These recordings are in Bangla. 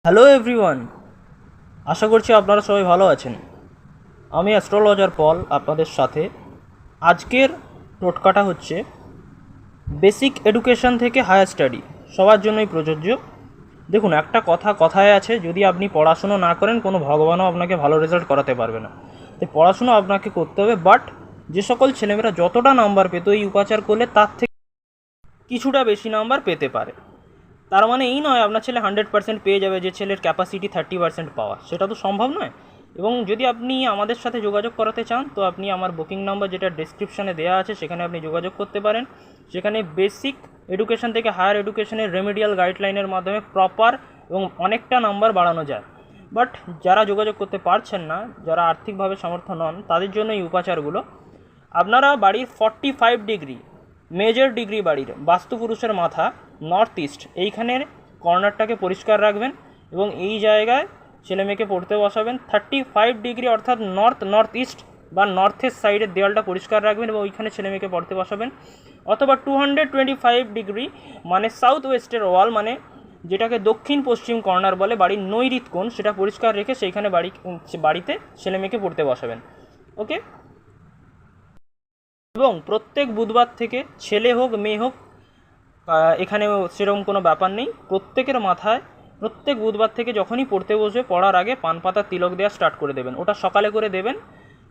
হ্যালো এভরিওয়ান, আশা করছি আপনারা সবাই ভালো আছেন। আমি অ্যাস্ট্রোলজার পল আপনাদের সাথে। আজকের টোটকাটা হচ্ছে বেসিক এডুকেশন থেকে হায়ার স্টাডি সবার জন্যই প্রযোজ্য। দেখুন, একটা কথায় আছে, যদি আপনি পড়াশুনো না করেন কোনো ভগবানও আপনাকে ভালো রেজাল্ট করাতে পারবে না। তাই পড়াশুনো আপনাকে করতে হবে, বাট যে সকল ছেলেমেয়েরা যতটা নাম্বার পেত এই উপাচার করলে তার থেকে কিছুটা বেশি নাম্বার পেতে পারে। তার মানে এই নয় আপনার ছেলে 100% পেয়ে যাবে, যে ছেলের ক্যাপাসিটি 30% পাওয়া, সেটা তো সম্ভব নয়। এবং যদি আপনি আমাদের সাথে যোগাযোগ করাতে চান তো আপনি আমার বুকিং নাম্বার যেটা ডেসক্রিপশানে দেওয়া আছে সেখানে আপনি যোগাযোগ করতে পারেন। সেখানে বেসিক এডুকেশন থেকে হায়ার এডুকেশনের রেমেডিয়াল গাইডলাইনের মাধ্যমে প্রপার এবং অনেকটা নাম্বার বাড়ানো যায়। বাট যারা যোগাযোগ করতে পারছেন না, যারা আর্থিকভাবে সমর্থ নন, তাদের জন্য এই উপাচারগুলো। আপনারা বাড়ির 45 ডিগ্রি মেজর ডিগ্রি বাড়ির বাস্তুপুরুষের মাথা নর্থ ইস্ট এইখানের কর্নারটাকে পরিষ্কার রাখবেন এবং এই জায়গায় ছেলেমেয়েকে পড়তে বসাবেন। 35 ডিগ্রি অর্থাৎ নর্থ ইস্ট বা নর্থের সাইডের দেওয়ালটা পরিষ্কার রাখবেন এবং ওইখানে ছেলেমেয়েকে পড়তে বসাবেন। অথবা 225 ডিগ্রি মানে সাউথ ওয়েস্টের ওয়াল, মানে যেটাকে দক্ষিণ পশ্চিম কর্নার বলে, বাড়ির নৈরিত কোণ, সেটা পরিষ্কার রেখে সেইখানে বাড়িতে ছেলেমেয়েকে পড়তে বসাবেন। ওকে। এবং প্রত্যেক বুধবার থেকে ছেলে হোক মেয়ে হোক, এখানেও সেরকম কোনো ব্যাপার নেই, প্রত্যেকের মাথায় প্রত্যেক বুধবার থেকে যখনই পড়তে বসবে পড়ার আগে পান পাতা তিলক দেওয়া স্টার্ট করে দেবেন। ওটা সকালে করে দেবেন,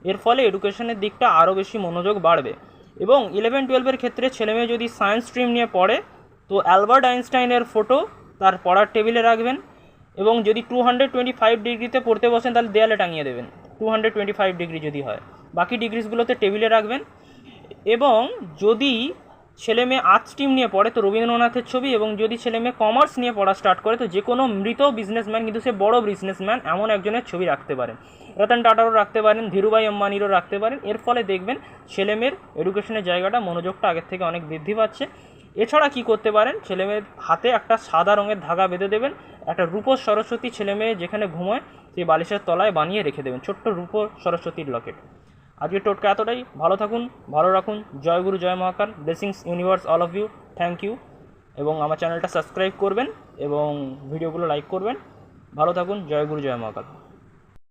এর ফলে এডুকেশনের দিকটা আরও বেশি মনোযোগ বাড়বে। এবং 11-12 ক্ষেত্রে ছেলেমেয়ে যদি সায়েন্স স্ট্রিম নিয়ে পড়ে তো অ্যালবার্ট আইনস্টাইনের ফটো তার পড়ার টেবিলে রাখবেন। এবং যদি 225 ডিগ্রিতে পড়তে বসেন তাহলে দেয়ালে টাঙিয়ে দেবেন, 225 ডিগ্রি যদি হয়। বাকি ডিগ্রিসগুলোতে টেবিলে রাখবেন। এবং যদি ছেলে মেয়ে আর্ট স্ট্রিম নিয়ে পড়ে তো রবীন্দ্রনাথের ছবি, এবং যদি ছেলে মেয়ে কমার্স নিয়ে পড়া স্টার্ট করে তো যে কোনো মৃত বিজনেসম্যান, কিন্তু সে বড় বিজনেসম্যান, এমন একজনের ছবি রাখতে পারেন। রতন টাটারও রাখতে পারেন, ধীরুভাই আম্বানিরও রাখতে পারেন। এর ফলে দেখবেন ছেলেমেয়ের এডুকেশনের জায়গাটা, মনোযোগটা আগের থেকে অনেক বৃদ্ধি পাচ্ছে। এছাড়া কি করতে পারেন, ছেলেমেয়ের হাতে একটা সাদা রঙের ধাগা বেঁধে দেবেন, একটা রূপোর সরস্বতী ছেলেমেয়ে যেখানে ঘুমোয় সেই বালিশের তলায় বানিয়ে রেখে দেবেন, ছোট্ট রূপোর সরস্বতীর লকেট। আজকের টোটকা এতটাই। ভালো থাকুন, ভালো রাখুন। জয় গুরু, জয় Mahakal, blessings universe all of you. Thank you. এবং আমার চ্যানেলটা সাবস্ক্রাইব করবেন এবং ভিডিওগুলো লাইক করবেন। ভালো থাকুন। জয় গুরু, জয় মহাকাল।